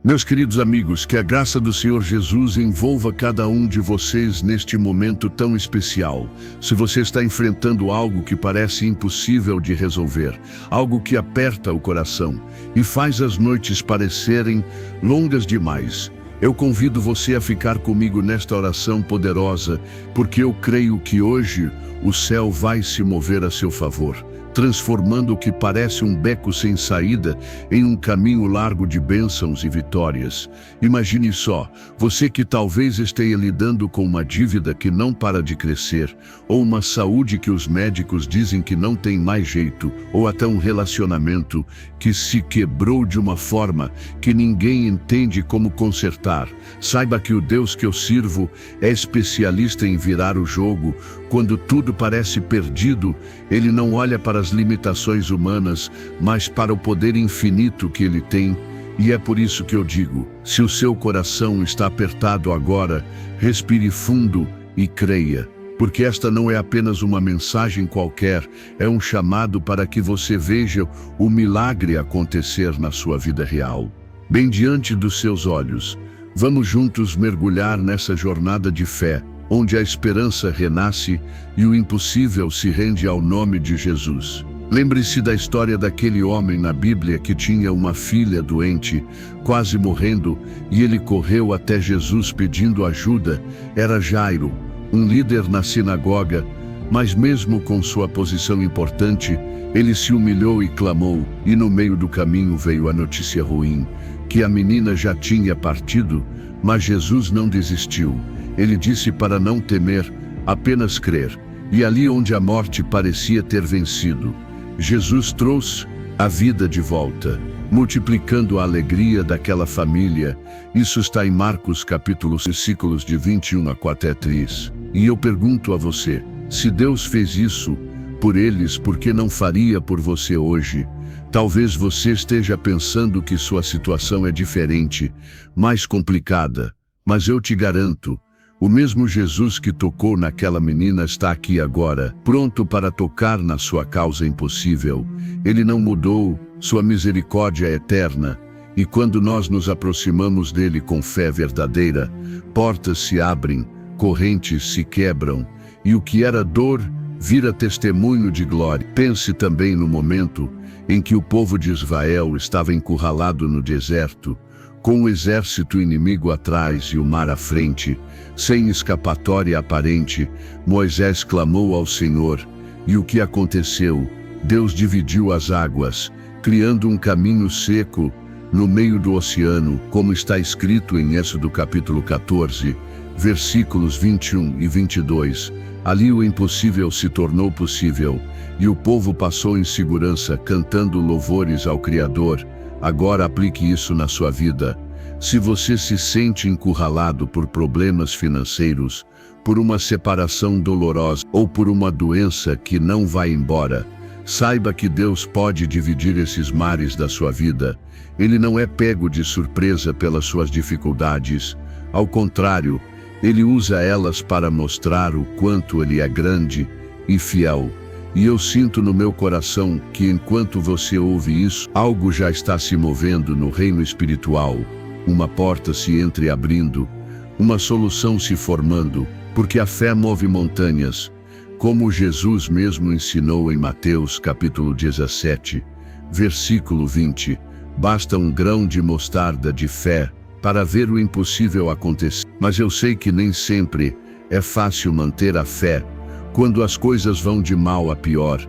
Meus queridos amigos, que a graça do Senhor Jesus envolva cada um de vocês neste momento tão especial. Se você está enfrentando algo que parece impossível de resolver, algo que aperta o coração e faz as noites parecerem longas demais, eu convido você a ficar comigo nesta oração poderosa, porque eu creio que hoje o céu vai se mover a seu favor, transformando o que parece um beco sem saída em um caminho largo de bênçãos e vitórias. Imagine só, você que talvez esteja lidando com uma dívida que não para de crescer, ou uma saúde que os médicos dizem que não tem mais jeito, ou até um relacionamento que se quebrou de uma forma que ninguém entende como consertar. Saiba que o Deus que eu sirvo é especialista em virar o jogo. Quando tudo parece perdido, Ele não olha para as limitações humanas, mas para o poder infinito que Ele tem. E é por isso que eu digo, se o seu coração está apertado agora, respire fundo e creia. Porque esta não é apenas uma mensagem qualquer, é um chamado para que você veja o milagre acontecer na sua vida real. Bem diante dos seus olhos, vamos juntos mergulhar nessa jornada de fé, onde a esperança renasce e o impossível se rende ao nome de Jesus. Lembre-se da história daquele homem na Bíblia que tinha uma filha doente, quase morrendo, e ele correu até Jesus pedindo ajuda. Era Jairo, um líder na sinagoga, mas mesmo com sua posição importante, ele se humilhou e clamou, e no meio do caminho veio a notícia ruim, que a menina já tinha partido, mas Jesus não desistiu. Ele disse para não temer, apenas crer. E ali onde a morte parecia ter vencido, Jesus trouxe a vida de volta, multiplicando a alegria daquela família. Isso está em Marcos capítulo 6, versículos de 21 a 43. E eu pergunto a você, se Deus fez isso por eles, por que não faria por você hoje? Talvez você esteja pensando que sua situação é diferente, mais complicada, mas eu te garanto, o mesmo Jesus que tocou naquela menina está aqui agora, pronto para tocar na sua causa impossível. Ele não mudou, sua misericórdia é eterna, e quando nós nos aproximamos dele com fé verdadeira, portas se abrem, correntes se quebram, e o que era dor vira testemunho de glória. Pense também no momento em que o povo de Israel estava encurralado no deserto, com o exército inimigo atrás e o mar à frente, sem escapatória aparente. Moisés clamou ao Senhor, e o que aconteceu? Deus dividiu as águas, criando um caminho seco no meio do oceano, como está escrito em Êxodo capítulo 14, versículos 21 e 22. Ali o impossível se tornou possível, e o povo passou em segurança, cantando louvores ao Criador. Agora aplique isso na sua vida. Se você se sente encurralado por problemas financeiros, por uma separação dolorosa ou por uma doença que não vai embora, saiba que Deus pode dividir esses mares da sua vida. Ele não é pego de surpresa pelas suas dificuldades. Ao contrário, Ele usa elas para mostrar o quanto Ele é grande e fiel. E eu sinto no meu coração que enquanto você ouve isso, algo já está se movendo no reino espiritual. Uma porta se entreabrindo, uma solução se formando, porque a fé move montanhas, como Jesus mesmo ensinou em Mateus capítulo 17, versículo 20. Basta um grão de mostarda de fé para ver o impossível acontecer. Mas eu sei que nem sempre é fácil manter a fé, quando as coisas vão de mal a pior,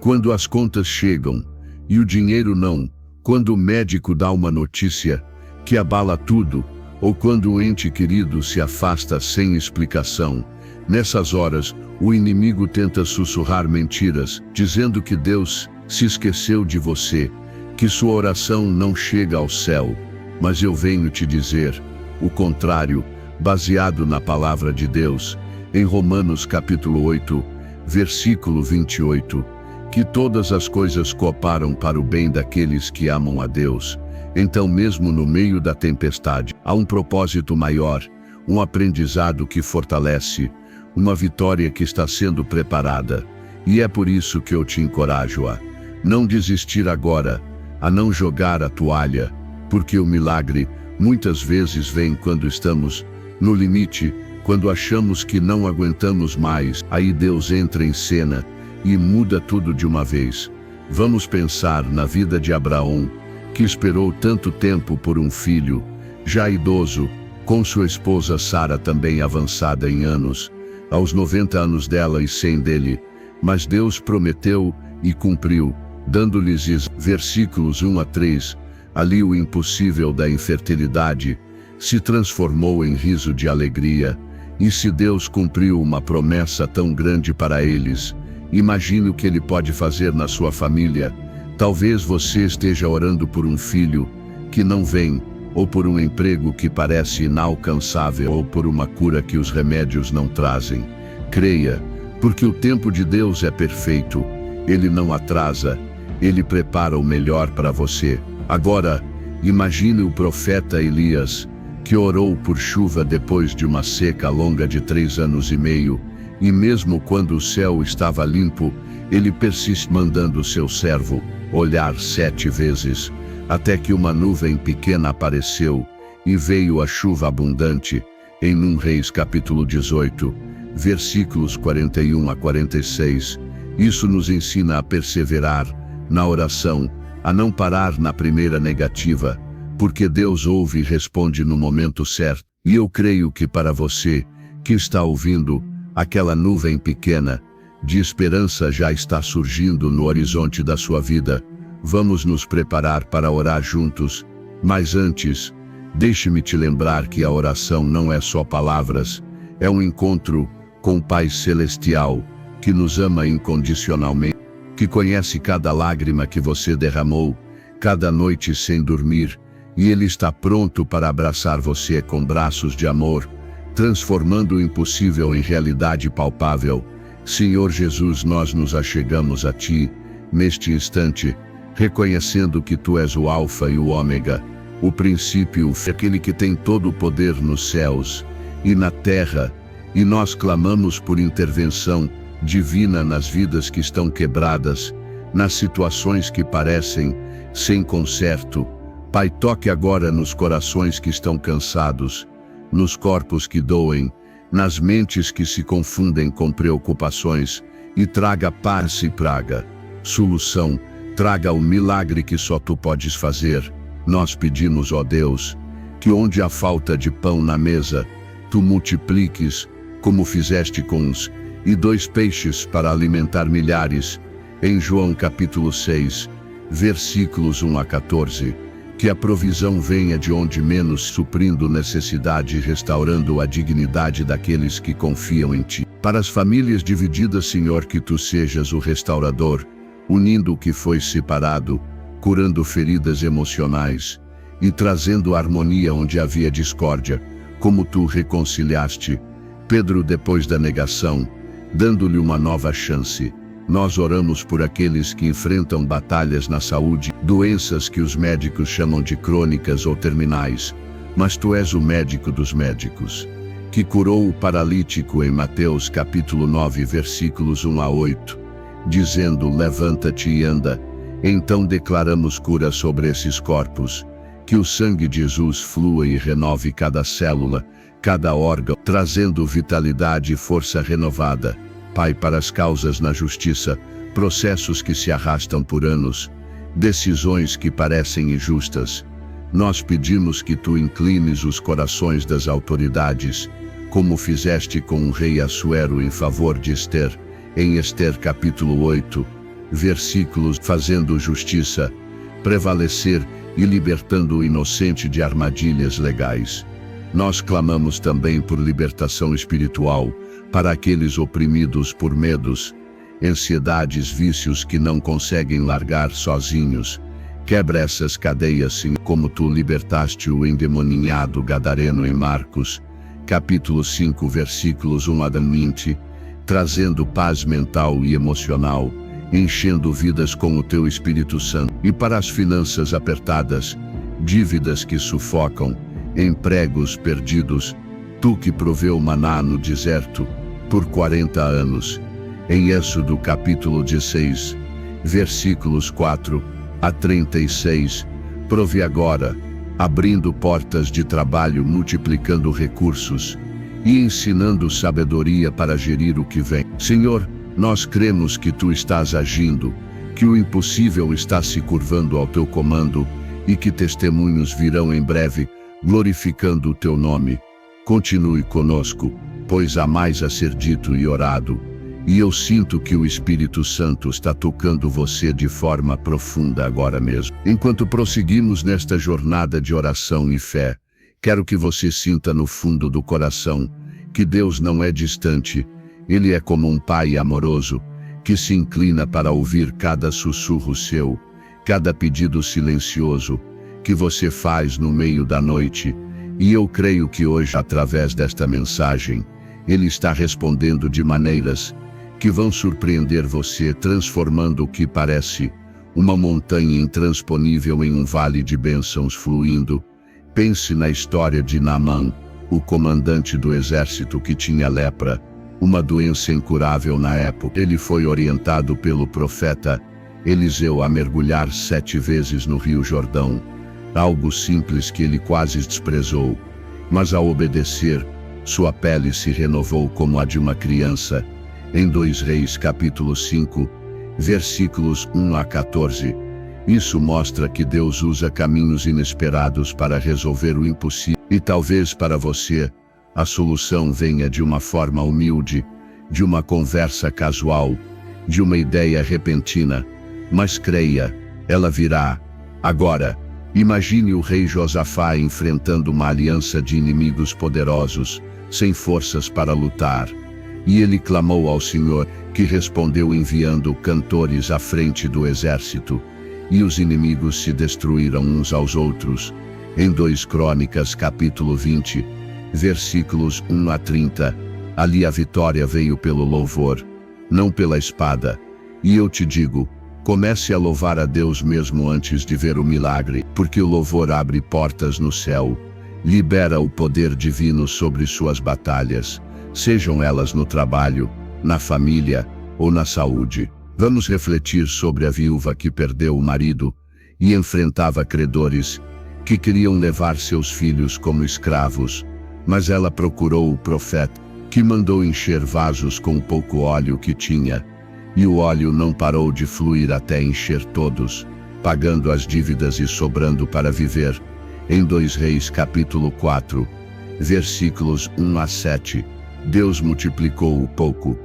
quando as contas chegam e o dinheiro não, quando o médico dá uma notícia que abala tudo, ou quando o ente querido se afasta sem explicação. Nessas horas, o inimigo tenta sussurrar mentiras, dizendo que Deus se esqueceu de você, que sua oração não chega ao céu. Mas eu venho te dizer o contrário, baseado na palavra de Deus, em Romanos capítulo 8, versículo 28, que todas as coisas cooperam para o bem daqueles que amam a Deus. Então, mesmo no meio da tempestade, há um propósito maior, um aprendizado que fortalece, uma vitória que está sendo preparada. E é por isso que eu te encorajo a não desistir agora, a não jogar a toalha, porque o milagre, Muitas vezes vem quando estamos no limite, quando achamos que não aguentamos mais. Aí Deus entra em cena e muda tudo de uma vez. Vamos pensar na vida de Abraão, que esperou tanto tempo por um filho, já idoso, com sua esposa Sara também avançada em anos, aos 90 anos dela e 100 dele. Mas Deus prometeu e cumpriu, dando-lhes versículos 1 a 3. Ali o impossível da infertilidade se transformou em riso de alegria. E se Deus cumpriu uma promessa tão grande para eles, imagine o que Ele pode fazer na sua família. Talvez você esteja orando por um filho que não vem, ou por um emprego que parece inalcançável, ou por uma cura que os remédios não trazem. Creia, porque o tempo de Deus é perfeito. Ele não atrasa, Ele prepara o melhor para você. Agora, imagine o profeta Elias, que orou por chuva depois de uma seca longa de 3 anos e meio, e mesmo quando o céu estava limpo, ele persiste mandando seu servo olhar 7 vezes, até que uma nuvem pequena apareceu, e veio a chuva abundante. Em 1 Reis capítulo 18, versículos 41 a 46, isso nos ensina a perseverar na oração, a não parar na primeira negativa, porque Deus ouve e responde no momento certo. E eu creio que para você, que está ouvindo, aquela nuvem pequena de esperança já está surgindo no horizonte da sua vida. Vamos nos preparar para orar juntos, mas antes, deixe-me te lembrar que a oração não é só palavras, é um encontro com o Pai Celestial, que nos ama incondicionalmente, que conhece cada lágrima que você derramou, cada noite sem dormir, e Ele está pronto para abraçar você com braços de amor, transformando o impossível em realidade palpável. Senhor Jesus, nós nos achegamos a Ti, neste instante, reconhecendo que Tu és o Alfa e o Ômega, o princípio, aquele que tem todo o poder nos céus e na terra, e nós clamamos por intervenção divina nas vidas que estão quebradas, nas situações que parecem sem conserto. Pai, toque agora nos corações que estão cansados, nos corpos que doem, nas mentes que se confundem com preocupações, e traga paz e praga, solução, traga o milagre que só Tu podes fazer. Nós pedimos, ó Deus, que onde há falta de pão na mesa, Tu multipliques, como fizeste com uns e 2 peixes para alimentar milhares. Em João capítulo 6, versículos 1 a 14. Que a provisão venha de onde menos, suprindo necessidade e restaurando a dignidade daqueles que confiam em Ti. Para as famílias divididas, Senhor, que Tu sejas o restaurador, unindo o que foi separado, curando feridas emocionais e trazendo harmonia onde havia discórdia, como Tu reconciliaste Pedro depois da negação, dando-lhe uma nova chance. Nós oramos por aqueles que enfrentam batalhas na saúde, doenças que os médicos chamam de crônicas ou terminais, mas Tu és o médico dos médicos, que curou o paralítico em Mateus capítulo 9, versículos 1 a 8, dizendo: levanta-te e anda. Então declaramos cura sobre esses corpos, que o sangue de Jesus flua e renove cada célula, cada órgão, trazendo vitalidade e força renovada. Pai, para as causas na justiça, processos que se arrastam por anos, decisões que parecem injustas, nós pedimos que Tu inclines os corações das autoridades, como fizeste com o rei Assuero em favor de Ester, em Ester capítulo 8, versículos, fazendo justiça, prevalecer e libertando o inocente de armadilhas legais. Nós clamamos também por libertação espiritual, para aqueles oprimidos por medos, ansiedades, vícios que não conseguem largar sozinhos. Quebra essas cadeias, sim, como Tu libertaste o endemoniado gadareno em Marcos, capítulo 5, versículos 1 a 20, trazendo paz mental e emocional, enchendo vidas com o Teu Espírito Santo. E para as finanças apertadas, dívidas que sufocam, empregos perdidos, Tu que proveu maná no deserto por 40 anos. Em Êxodo capítulo 16, versículos 4 a 36, prove agora abrindo portas de trabalho, multiplicando recursos e ensinando sabedoria para gerir o que vem. Senhor, nós cremos que Tu estás agindo, que o impossível está se curvando ao Teu comando e que testemunhos virão em breve, glorificando o Teu nome. Continue conosco, pois há mais a ser dito e orado, e eu sinto que o Espírito Santo está tocando você de forma profunda agora mesmo. Enquanto prosseguimos nesta jornada de oração e fé, quero que você sinta no fundo do coração que Deus não é distante, Ele é como um Pai amoroso, que se inclina para ouvir cada sussurro seu, cada pedido silencioso que você faz no meio da noite. E eu creio que hoje, através desta mensagem, Ele está respondendo de maneiras que vão surpreender você, transformando o que parece uma montanha intransponível em um vale de bênçãos fluindo. Pense na história de Naamã, o comandante do exército que tinha lepra, uma doença incurável na época. Ele foi orientado pelo profeta Eliseu a mergulhar 7 vezes no Rio Jordão, algo simples que ele quase desprezou, mas ao obedecer, sua pele se renovou como a de uma criança. Em 2 Reis capítulo 5, versículos 1 a 14, isso mostra que Deus usa caminhos inesperados para resolver o impossível. E talvez para você, a solução venha de uma forma humilde, de uma conversa casual, de uma ideia repentina, mas creia, ela virá. Agora, imagine o rei Josafá enfrentando uma aliança de inimigos poderosos, sem forças para lutar. E ele clamou ao Senhor, que respondeu enviando cantores à frente do exército. E os inimigos se destruíram uns aos outros. Em 2 Crônicas capítulo 20, versículos 1 a 30, ali a vitória veio pelo louvor, não pela espada. E eu te digo, comece a louvar a Deus mesmo antes de ver o milagre, porque o louvor abre portas no céu, libera o poder divino sobre suas batalhas, sejam elas no trabalho, na família ou na saúde. Vamos refletir sobre a viúva que perdeu o marido e enfrentava credores que queriam levar seus filhos como escravos, mas ela procurou o profeta, que mandou encher vasos com o pouco óleo que tinha, e o óleo não parou de fluir até encher todos, pagando as dívidas e sobrando para viver. Em 2 Reis capítulo 4, versículos 1 a 7, Deus multiplicou o pouco.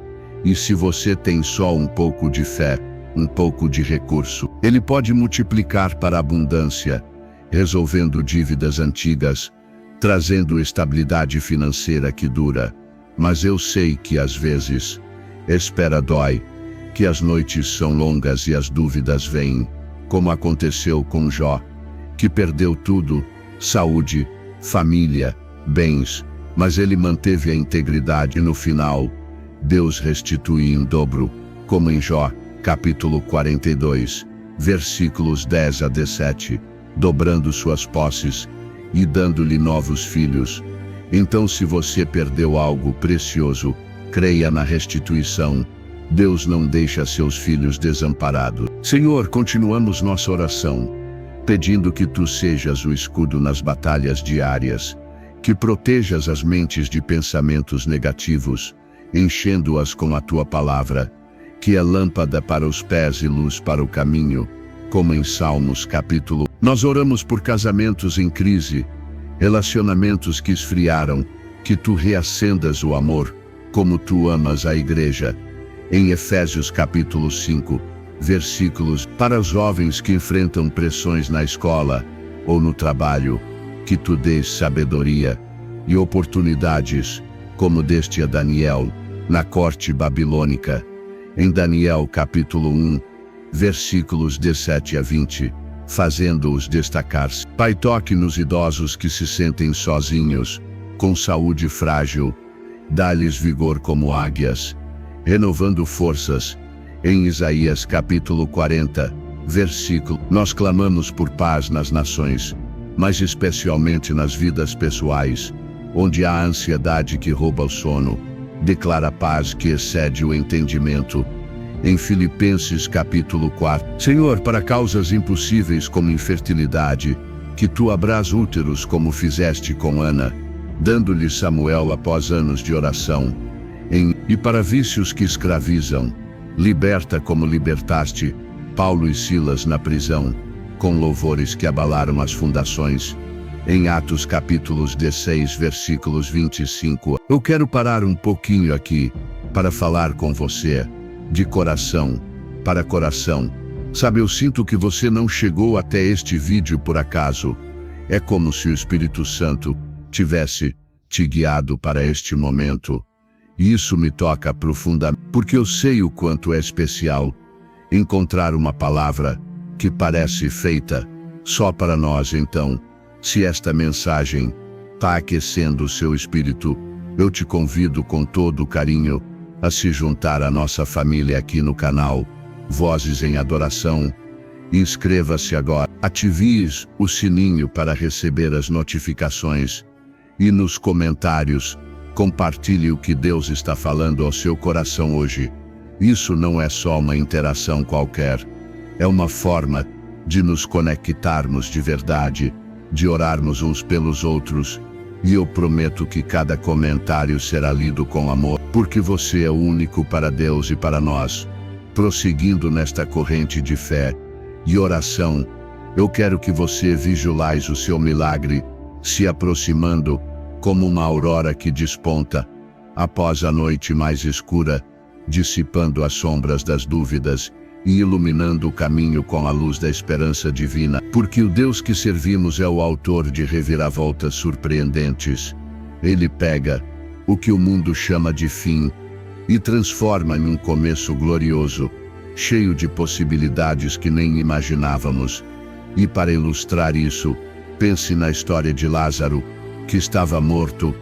E se você tem só um pouco de fé, um pouco de recurso, Ele pode multiplicar para a abundância, resolvendo dívidas antigas, trazendo estabilidade financeira que dura. Mas eu sei que às vezes, espera dói, que as noites são longas e as dúvidas vêm, como aconteceu com Jó, que perdeu tudo, saúde, família, bens, mas ele manteve a integridade e no final, Deus restitui em dobro, como em Jó, capítulo 42, versículos 10 a 17, dobrando suas posses e dando-lhe novos filhos. Então, se você perdeu algo precioso, creia na restituição. Deus não deixa seus filhos desamparados. Senhor, continuamos nossa oração, pedindo que Tu sejas o escudo nas batalhas diárias, que protejas as mentes de pensamentos negativos, enchendo-as com a Tua palavra, que é lâmpada para os pés e luz para o caminho, como em Salmos capítulo. Nós oramos por casamentos em crise, relacionamentos que esfriaram, que Tu reacendas o amor, como Tu amas a igreja. Em Efésios capítulo 5, versículos, para jovens que enfrentam pressões na escola ou no trabalho, que Tu dês sabedoria e oportunidades, como deste a Daniel, na corte babilônica. Em Daniel capítulo 1, versículos 17 a 20, fazendo-os destacar-se. Pai, toque nos idosos que se sentem sozinhos, com saúde frágil, dá-lhes vigor como águias, renovando forças. Em Isaías capítulo 40, versículo, nós clamamos por paz nas nações, mas especialmente nas vidas pessoais, onde há ansiedade que rouba o sono. Declara paz que excede o entendimento. Em Filipenses capítulo 4, Senhor, para causas impossíveis como infertilidade, que tu abras úteros como fizeste com Ana, dando-lhe Samuel após anos de oração. E para vícios que escravizam, liberta como libertaste Paulo e Silas na prisão, com louvores que abalaram as fundações. Em Atos capítulos 16, versículos 25. Eu quero parar um pouquinho aqui para falar com você, de coração para coração. Sabe, eu sinto que você não chegou até este vídeo por acaso. É como se o Espírito Santo tivesse te guiado para este momento. E isso me toca profundamente, porque eu sei o quanto é especial encontrar uma palavra que parece feita só para nós. Então, se esta mensagem está aquecendo o seu espírito, eu te convido com todo o carinho a se juntar à nossa família aqui no canal Vozes em Adoração. Inscreva-se agora, ative o sininho para receber as notificações e nos comentários compartilhe o que Deus está falando ao seu coração hoje. Isso não é só uma interação qualquer, é uma forma de nos conectarmos de verdade, de orarmos uns pelos outros, e eu prometo que cada comentário será lido com amor, porque você é o único para Deus e para nós. Prosseguindo nesta corrente de fé e oração, eu quero que você visualize o seu milagre se aproximando como uma aurora que desponta após a noite mais escura, dissipando as sombras das dúvidas e iluminando o caminho com a luz da esperança divina, porque o Deus que servimos é o autor de reviravoltas surpreendentes. Ele pega o que o mundo chama de fim e transforma em um começo glorioso, cheio de possibilidades que nem imaginávamos. E para ilustrar isso, pense na história de Lázaro, que estava morto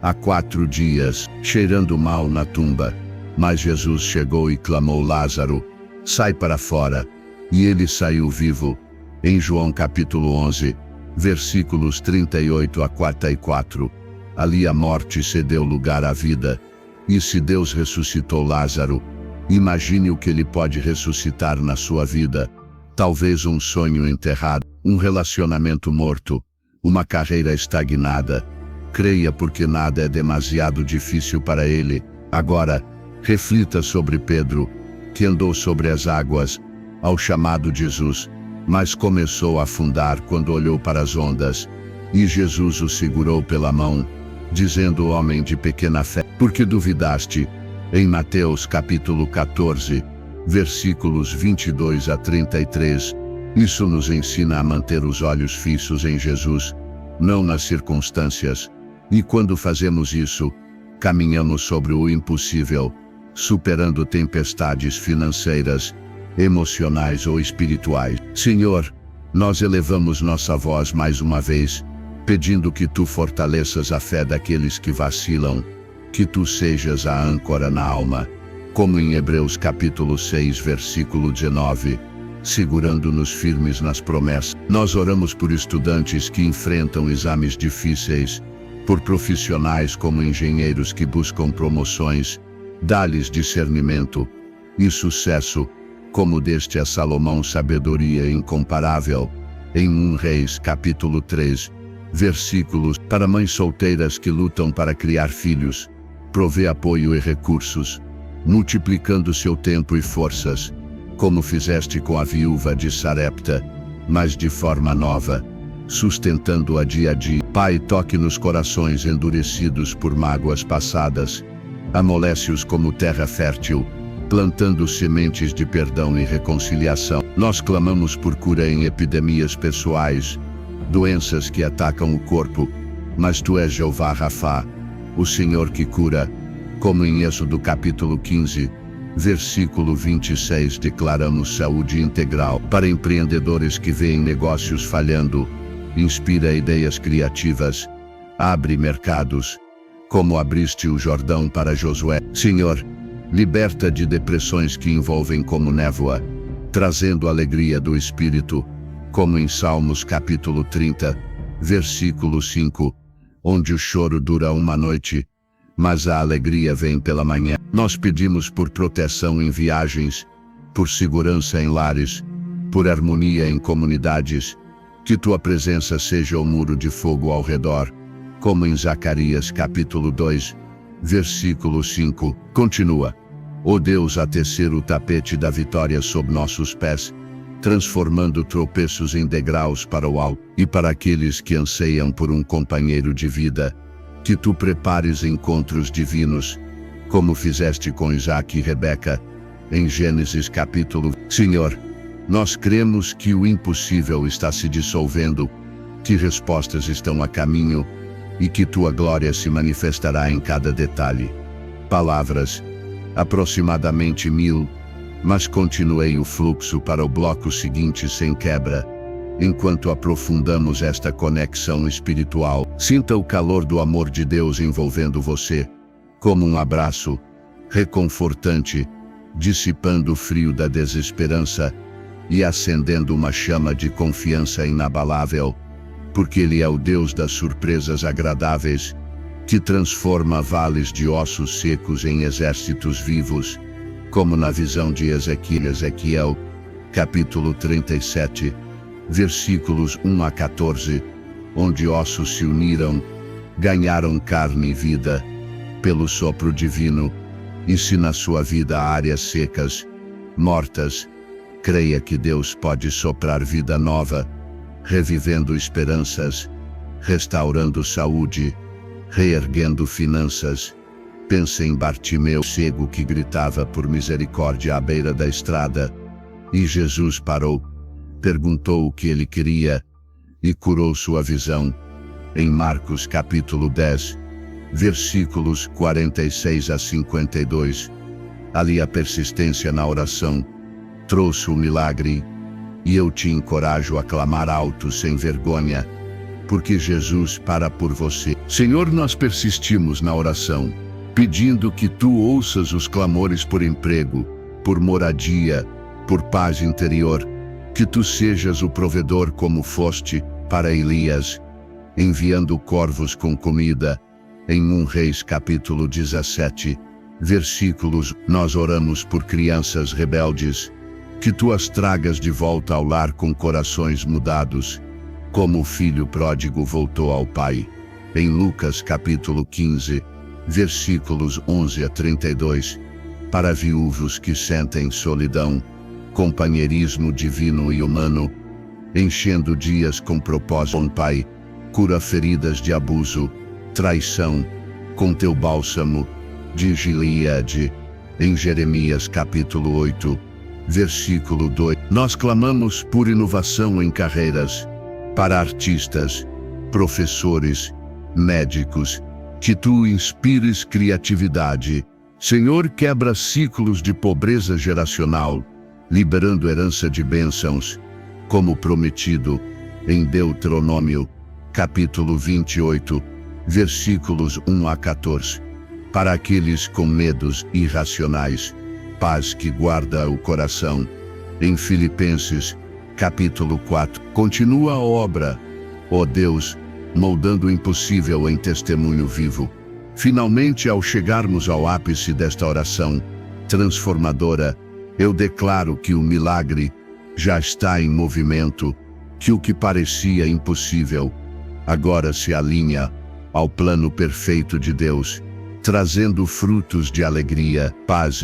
há 4 dias, cheirando mal na tumba. Mas Jesus chegou e clamou: Lázaro, sai para fora. E ele saiu vivo. Em João capítulo 11, versículos 38 a 44. Ali a morte cedeu lugar à vida. E se Deus ressuscitou Lázaro, imagine o que ele pode ressuscitar na sua vida. Talvez um sonho enterrado, um relacionamento morto, uma carreira estagnada. Creia, porque nada é demasiado difícil para ele. Agora, reflita sobre Pedro, que andou sobre as águas ao chamado de Jesus, mas começou a afundar quando olhou para as ondas. E Jesus o segurou pela mão, dizendo: homem de pequena fé, por que duvidaste? Em Mateus capítulo 14, versículos 22 a 33, isso nos ensina a manter os olhos fixos em Jesus, não nas circunstâncias. E quando fazemos isso, caminhamos sobre o impossível, superando tempestades financeiras, emocionais ou espirituais. Senhor, nós elevamos nossa voz mais uma vez, pedindo que tu fortaleças a fé daqueles que vacilam, que tu sejas a âncora na alma, como em Hebreus capítulo 6, versículo 19, segurando-nos firmes nas promessas. Nós oramos por estudantes que enfrentam exames difíceis, por profissionais como engenheiros que buscam promoções. Dá-lhes discernimento e sucesso, como deste a Salomão sabedoria incomparável. Em 1 Reis capítulo 3, versículos. Para mães solteiras que lutam para criar filhos, provê apoio e recursos, multiplicando seu tempo e forças, como fizeste com a viúva de Sarepta, mas de forma nova, sustentando-a dia a dia. Pai, toque nos corações endurecidos por mágoas passadas, amolece-os como terra fértil, plantando sementes de perdão e reconciliação. Nós clamamos por cura em epidemias pessoais, doenças que atacam o corpo, mas tu és Jeová Rafá, o Senhor que cura, como em Êxodo capítulo 15, versículo 26 declaramos saúde integral. Para empreendedores que veem negócios falhando, inspira ideias criativas, abre mercados, como abriste o Jordão para Josué. Senhor, liberta de depressões que envolvem como névoa, trazendo alegria do Espírito, como em Salmos capítulo 30, versículo 5, onde o choro dura uma noite, mas a alegria vem pela manhã. Nós pedimos por proteção em viagens, por segurança em lares, por harmonia em comunidades Que tua presença seja o muro de fogo ao redor, como em Zacarias capítulo 2, versículo 5. Continua. Ó Deus, a tecer o tapete da vitória sob nossos pés, transformando tropeços em degraus para o alto, e para aqueles que anseiam por um companheiro de vida, que tu prepares encontros divinos, como fizeste com Isaque e Rebeca, em Gênesis capítulo. Senhor, nós cremos que o impossível está se dissolvendo, que respostas estão a caminho, e que tua glória se manifestará em cada detalhe. Palavras, aproximadamente 1000, mas continuei o fluxo para o bloco seguinte sem quebra. Enquanto aprofundamos esta conexão espiritual, sinta o calor do amor de Deus envolvendo você, como um abraço reconfortante, dissipando o frio da desesperança e acendendo uma chama de confiança inabalável, porque Ele é o Deus das surpresas agradáveis, que transforma vales de ossos secos em exércitos vivos, como na visão de Ezequiel, capítulo 37, versículos 1 a 14, onde ossos se uniram, ganharam carne e vida, pelo sopro divino, e se na sua vida há áreas secas, mortas, creia que Deus pode soprar vida nova, revivendo esperanças, restaurando saúde, reerguendo finanças. Pense em Bartimeu, cego que gritava por misericórdia à beira da estrada, e Jesus parou, perguntou o que ele queria, e curou sua visão. Em Marcos capítulo 10, versículos 46 a 52, ali a persistência na oração trouxe o milagre, e eu te encorajo a clamar alto sem vergonha, porque Jesus para por você. Senhor, nós persistimos na oração, pedindo que tu ouças os clamores por emprego, por moradia, por paz interior, que tu sejas o provedor como foste para Elias, enviando corvos com comida. Em 1 Reis capítulo 17, versículos, nós oramos por crianças rebeldes, que tu as tragas de volta ao lar com corações mudados, como o filho pródigo voltou ao pai. Em Lucas capítulo 15, versículos 11 a 32, para viúvos que sentem solidão, companheirismo divino e humano, enchendo dias com propósito. Pai, cura feridas de abuso, traição, com teu bálsamo, de Gileade. Em Jeremias capítulo 8, versículo 2, nós clamamos por inovação em carreiras, para artistas, professores, médicos, que tu inspires criatividade. Senhor, quebra ciclos de pobreza geracional, liberando herança de bênçãos, como prometido em Deuteronômio, capítulo 28, versículos 1 a 14. Para aqueles com medos irracionais, paz que guarda o coração. Em Filipenses, capítulo 4, continua a obra, ó Deus, moldando o impossível em testemunho vivo. Finalmente, ao chegarmos ao ápice desta oração transformadora, eu declaro que o milagre já está em movimento, que o que parecia impossível agora se alinha ao plano perfeito de Deus, trazendo frutos de alegria, paz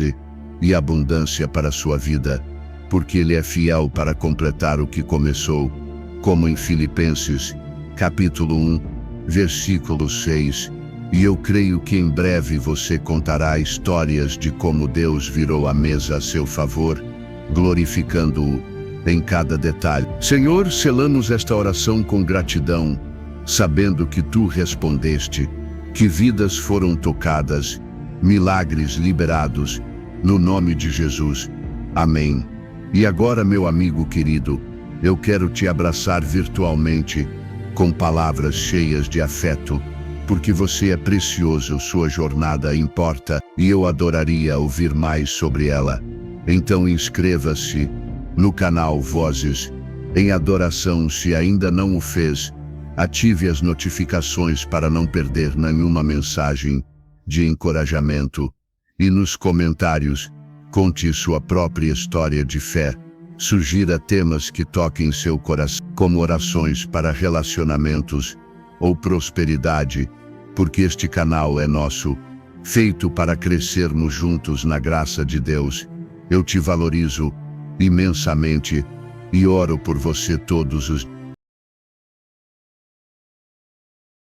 e abundância para a sua vida, porque Ele é fiel para completar o que começou, como em Filipenses, capítulo 1, versículo 6, e eu creio que em breve você contará histórias de como Deus virou a mesa a seu favor, glorificando-o em cada detalhe. Senhor, selamos esta oração com gratidão, sabendo que tu respondeste, que vidas foram tocadas, milagres liberados, no nome de Jesus. Amém. E agora, meu amigo querido, eu quero te abraçar virtualmente, com palavras cheias de afeto, porque você é precioso, sua jornada importa, e eu adoraria ouvir mais sobre ela. Então inscreva-se no canal Vozes em Adoração se ainda não o fez. Ative as notificações para não perder nenhuma mensagem de encorajamento. E nos comentários, conte sua própria história de fé. Sugira temas que toquem seu coração, como orações para relacionamentos ou prosperidade, porque este canal é nosso, feito para crescermos juntos na graça de Deus. Eu te valorizo imensamente e oro por você todos os dias.